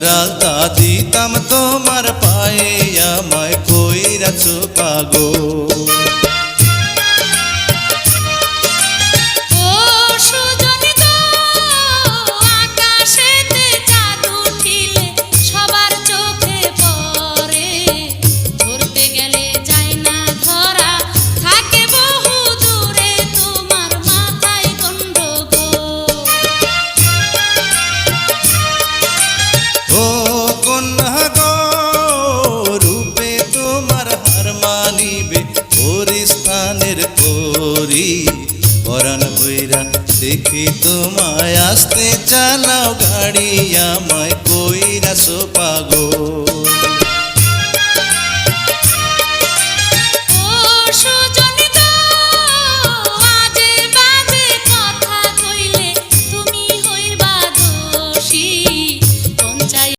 রালতা দিতাম তোমার পায়ে আমায় কইরাছো পাগল। পরাণ বইরা দেখি তোমায় আসতে চালাও গাড়ি আমায়